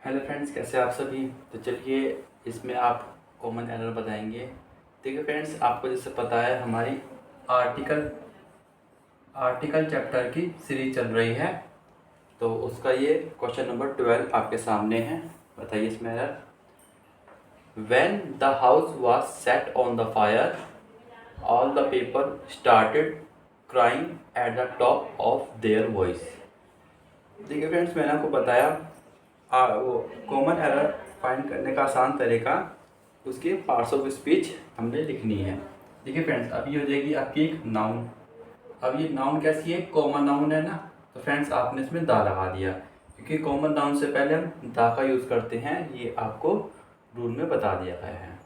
Hello friends, कैसे आप सभी। तो चलिए इसमें आप कॉमन एरर बताएंगे। देखिए फ्रेंड्स, आपको जैसे पता है हमारी आर्टिकल आर्टिकल चैप्टर की सीरीज चल रही है। तो उसका ये क्वेश्चन नंबर 12 आपके सामने है। बताइए इसमें error. When the house was set on the fire all the people started crying at the top of their voice. देखिए फ्रेंड्स, मैंने आपको बताया वो कॉमन एरर फाइंड करने का आसान तरीका, उसके पार्ट्स ऑफ स्पीच हमने लिखनी है। देखिए फ्रेंड्स, अब ये हो जाएगी आपकी एक नाउन। अब ये नाउन कैसी है, कॉमन नाउन है ना। तो फ्रेंड्स आपने इसमें दा लगा दिया, क्योंकि कॉमन नाउन से पहले हम दा का यूज़ करते हैं। ये आपको रूल में बता दिया गया है,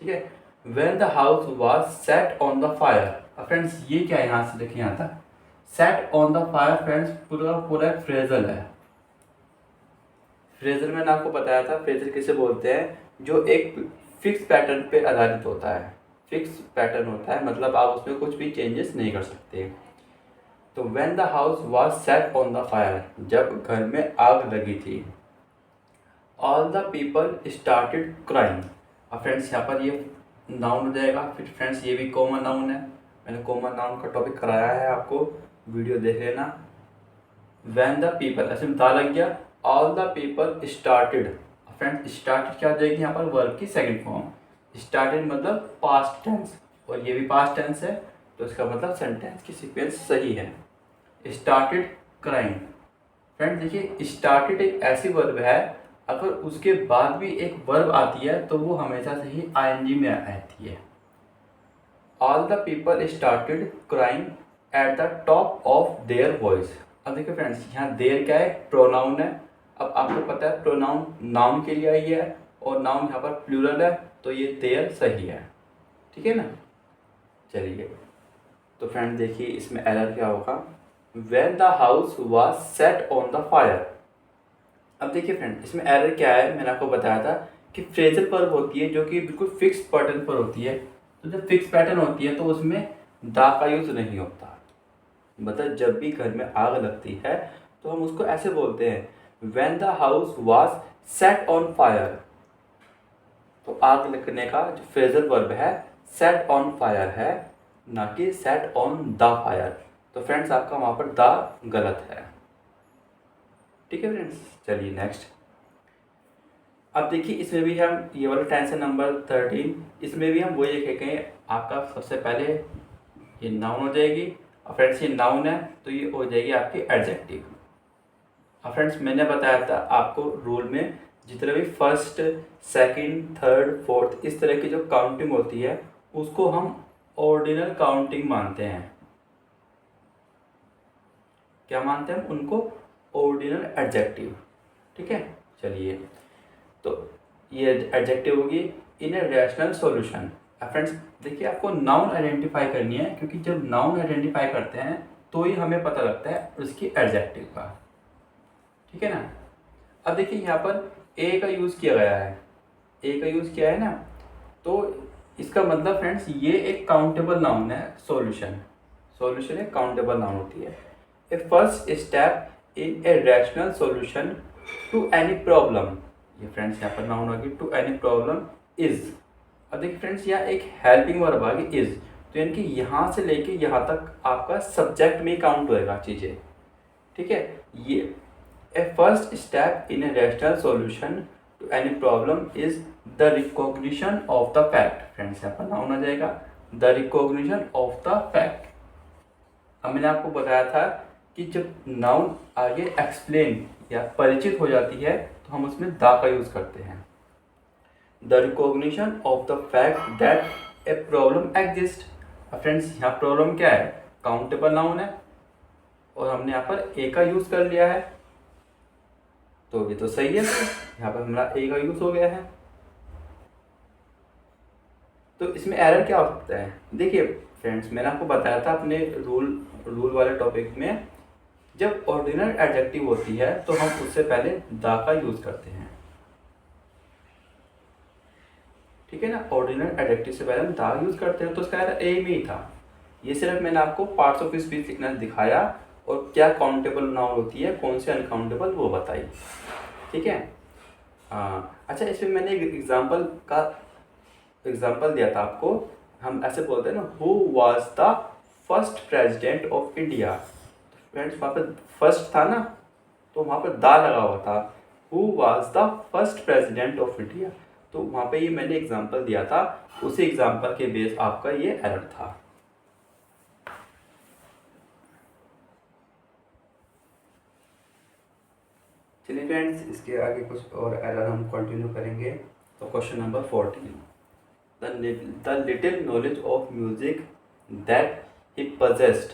ठीक है। When the house was set on the fire. अब फ्रेंड्स ये क्या है, यहाँ से देखिए यहाँ तक set on the fire. Friends पूरा पूरा फ्रेजल है। फ्रेजल मैंने आपको बताया था, फ्रेजल किसे बोलते हैं, जो एक फिक्स पैटर्न पे आधारित होता है। फिक्स पैटर्न होता है, मतलब आप उसमें कुछ भी चेंजेस नहीं कर सकते। तो when the house was set on the fire, जब घर में आग लगी थी, all the people started crying. अब फ्रेंड्स यहाँ पर ये नाउन हो जाएगा। फिर फ्रेंड्स ये भी कॉमन नाउन है, मैंने कॉमन नाउन का टॉपिक कराया है आपको, वीडियो देख लेना। व्हेन द पीपल, ऐसे में दा लग गया, all the people started. Friends started क्या हो जाएगी यहाँ पर, वर्ब की सेकंड फॉर्म। स्टार्टेड मतलब पास्ट टेंस, और ये भी पास्ट टेंस है, तो इसका मतलब सेंटेंस की सीक्वेंस सही है। Started crime. फ्रेंड्स देखिए, स्टार्टेड एक ऐसी वर्ब है, अगर उसके बाद भी एक वर्ब आती है तो वो हमेशा से ही आईएनजी में आती है। All the people started crime at the top of their voice. अब देखिए फ्रेंड्स, यहाँ देयर क्या है, प्रोनाउन है। अब आपको पता है प्रोनाउन नाउन के लिए आई है, और नाउन यहाँ पर प्लूरल है, तो ये देयर सही है, ठीक है ना। चलिए, तो फ्रेंड देखिए इसमें एरर क्या होगा। When the house was set on the fire. अब देखिए फ्रेंड, इसमें एरर क्या है, मैंने आपको बताया था कि फ्रेजल वर्ब होती है जो कि बिल्कुल फिक्स पैटर्न पर होती है। तो जब फिक्स पैटर्न होती है तो उसमें दा का यूज नहीं होता। मतलब जब भी घर में आग लगती है तो हम उसको ऐसे बोलते हैं, when the house was set on fire. तो आग लगने का जो फ्रेजल वर्ब है सेट ऑन फायर है, ना कि सेट ऑन द फायर। तो फ्रेंड्स आपका वहां पर द गलत है, ठीक है फ्रेंड्स। चलिए नेक्स्ट। अब देखिए इसमें भी हम ये वाला टेंस नंबर 13, इसमें भी हम वही लिखेंगे। आपका सबसे पहले ये नाउन हो जाएगी, और फ्रेंड्स ये नाउन है तो ये हो जाएगी आपकी एडजेक्टिव। अब फ्रेंड्स मैंने बताया था आपको रूल में, जितने भी फर्स्ट सेकंड थर्ड फोर्थ इस तरह की जो काउंटिंग होती है उसको हम ऑर्डिनल काउंटिंग मानते हैं। क्या मानते हैं हम उनको, ऑर्डिनल एडजेक्टिव, ठीक है। चलिए, तो ये एडजेक्टिव होगी इन ए रैशनल सॉल्यूशन। फ्रेंड्स देखिए, आपको नाउन आइडेंटिफाई करनी है, क्योंकि जब नाउन आइडेंटिफाई करते हैं तो ही हमें पता लगता है उसकी एडजेक्टिव का, ठीक है ना। अब देखिए यहाँ पर ए का यूज़ किया गया है, ए का यूज़ किया है ना, तो इसका मतलब फ्रेंड्स ये एक काउंटेबल नाउन है। सॉल्यूशन, सॉल्यूशन एक काउंटेबल नाउन होती है। A first step in a rational solution to any problem. ये फ्रेंड्स यहाँ पर नाउन होगी, टू एनी प्रॉब्लम इज। अब देखिए फ्रेंड्स यहाँ एक हेल्पिंग वर्ब आ गई इज, तो यानी कि यहाँ से लेके यहाँ तक आपका सब्जेक्ट में काउंट होएगा चीज़ें, ठीक है। ये a first step in a rational solution to any problem is the recognition of the fact. Friends यहाँ पर नाउन आ जाएगा, the recognition of the fact. अब मैंने आपको बताया था कि जब नाउन आगे एक्सप्लेन या परिचित हो जाती है तो हम उसमें द का यूज करते हैं। The recognition of the fact that a problem exist. Friends यहाँ प्रॉब्लम क्या है, काउंटेबल नाउन है, और हमने यहाँ पर ए का यूज कर लिया है, तो ये तो सही है। यहाँ पर हमारा ए का यूज हो गया है। तो इसमें एरर क्या हो सकता है, देखिए फ्रेंड्स मैंने आपको बताया था अपने रूल वाले टॉपिक में, जब ऑर्डिनल एडजेक्टिव होती है तो हम उससे पहले द का यूज करते हैं, ठीक है ना। ऑर्डिनल एडजेक्टिव से पहले हम द यूज करते हैं, तो इसका एरर ए में ही था। ये सिर्फ मैंने आपको पार्ट्स ऑफ स्पीच सीखना दिखाया, और क्या काउंटेबल नाउन होती है कौन से अनकाउंटेबल वो बताई, ठीक है। हाँ अच्छा, इसमें मैंने एक एग्जाम्पल दिया था आपको। हम ऐसे बोलते हैं ना, who was the first president of India. Friends वहाँ पे फर्स्ट था ना, तो वहाँ पर दा लगा हुआ था। Who was the first president of India, तो वहाँ पे ये मैंने एग्जांपल दिया था, उसी एग्जांपल के बेस आपका ये एरर था। चलिए फ्रेंड्स, इसके आगे कुछ और एरर हम कंटिन्यू करेंगे। तो question number 14, the little knowledge of music that he possessed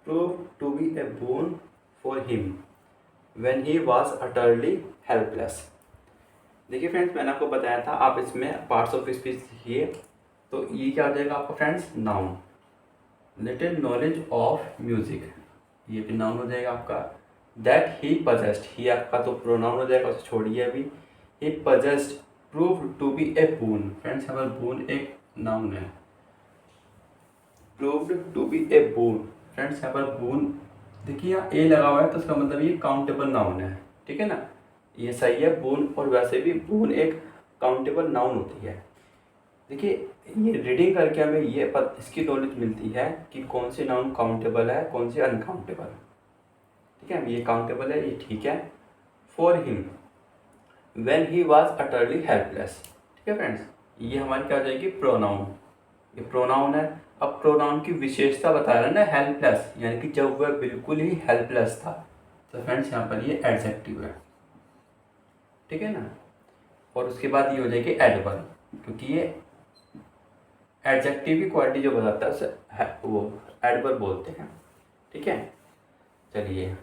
proved to be a boon for him when he was utterly helpless। देखिए फ्रेंड्स, मैंने आपको बताया था, आप इसमें पार्ट्स ऑफ स्पीच लिखिए। तो ये क्या हो जाएगा आपका friends, noun. Little knowledge of music, ये भी नाउन हो जाएगा आपका। दैट ही पजेस्ड, ही आपका तो प्रोनाउन हो जाएगा, उसे छोड़िए अभी। He possessed prove to be a boon. Friends यहाँ पर बून एक नाउन है। Proved to be a boon, friends यहाँ पर बून देखिए, यहाँ ए लगा हुआ है तो इसका मतलब ये काउंटेबल नाउन है, ठीक है ना, ये सही है बून। और वैसे भी बून एक काउंटेबल नाउन होती है। देखिए ये रीडिंग करके हमें इसकी नॉलेज मिलती है कि कौन सी नाउन काउंटेबल है, कौन सी अनकाउंटेबल। ठीक है, ये काउंटेबल है, ये ठीक है। For him when he was utterly helpless, ठीक है फ्रेंड्स, ये हमारी क्या हो जाएगी, प्रोनाउन। ये प्रोनाउन है। अब प्रोनाउन की विशेषता बता रहा है ना, हेल्पलेस, यानी कि जब वह बिल्कुल ही हेल्पलेस था। तो फ्रेंड्स यहाँ पर ये एडजेक्टिव है, ठीक है ना। और उसके बाद ये हो जाएगी एडवर्ब, क्योंकि ये एडजेक्टिव की क्वालिटी जो बताता है उसे वो एडवर्ब बोलते हैं, ठीक है। चलिए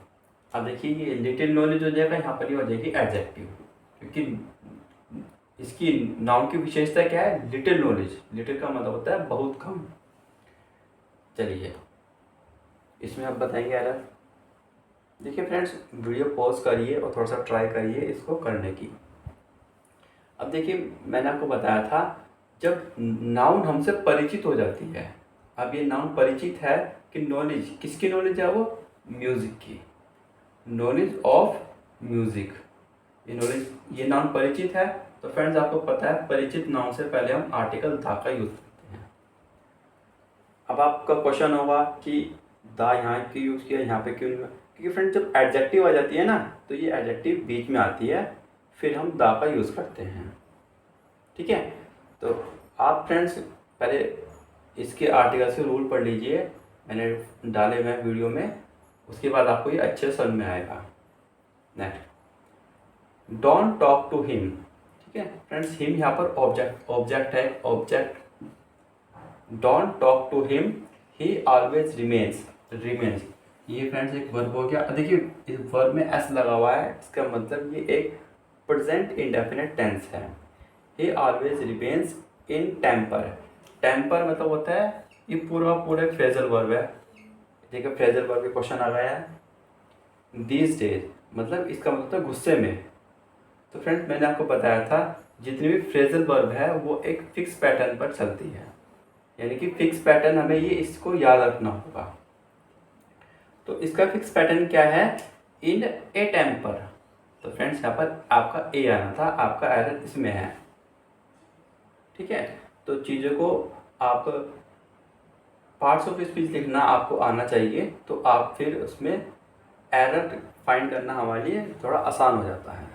अब देखिए, ये लिटिल नॉलेज हो जाएगा, यहाँ पर ये हो जाएगी एडजेक्टिव, क्योंकि इसकी नाउन की विशेषता क्या है, लिटिल नॉलेज। लिटिल का मतलब होता है बहुत कम। चलिए इसमें आप बताएंगे एरर। देखिए फ्रेंड्स, वीडियो पॉज करिए और थोड़ा सा ट्राई करिए इसको करने की। अब देखिए मैंने आपको बताया था, जब नाउन हमसे परिचित हो जाती है। अब ये नाउन परिचित है कि नॉलेज, किसकी नॉलेज है वो, म्यूजिक की, नॉलेज ऑफ म्यूजिक। ये नॉलेज, ये नाउन परिचित है। तो फ्रेंड्स आपको पता है, परिचित नाउन से पहले हम आर्टिकल दा का यूज करते हैं। अब आपका क्वेश्चन होगा कि दा यहाँ क्यों यूज़ किया, यहाँ पे क्यों नहीं, क्योंकि फ्रेंड्स जब एडजेक्टिव आ जाती है ना, तो ये एडजेक्टिव बीच में आती है, फिर हम दा का यूज़ करते हैं, ठीक है। तो आप फ्रेंड्स पहले इसके आर्टिकल से रूल पढ़ लीजिए, मैंने डाले हुए हैं वीडियो में, उसके बाद आपको ये अच्छे समझ में आएगा। Next, don't talk to him, ठीक है फ्रेंड्स, हिम यहाँ पर ऑब्जेक्ट है, object. Don't talk to him, he always remains, ये फ्रेंड्स एक वर्ब हो गया। देखिए इस वर्ब में एस लगा हुआ है, इसका मतलब ये एक प्रेजेंट इंडेफिनिट टेंस है। He always remains in temper. Temper मतलब होता है, ये पूरे फ्रेजल वर्ब है। देखिए फ्रेजल वर्ब के क्वेश्चन आ गया है। दीज डेज मतलब इसका मतलब है गुस्से में। तो फ्रेंड्स मैंने आपको बताया था, जितनी भी फ्रेजल वर्ब है वो एक फिक्स पैटर्न पर चलती है, यानी कि फिक्स पैटर्न, हमें ये इसको याद रखना होगा। तो इसका फिक्स पैटर्न क्या है, इन ए टेम्पर। तो फ्रेंड्स यहाँ पर आपका ए आना था, आपका एरर इसमें है, ठीक है। तो चीज़ों को आप पार्ट्स ऑफ स्पीच लिखना आपको आना चाहिए, तो आप फिर उसमें एरर फाइंड करना हमारे लिए थोड़ा आसान हो जाता है।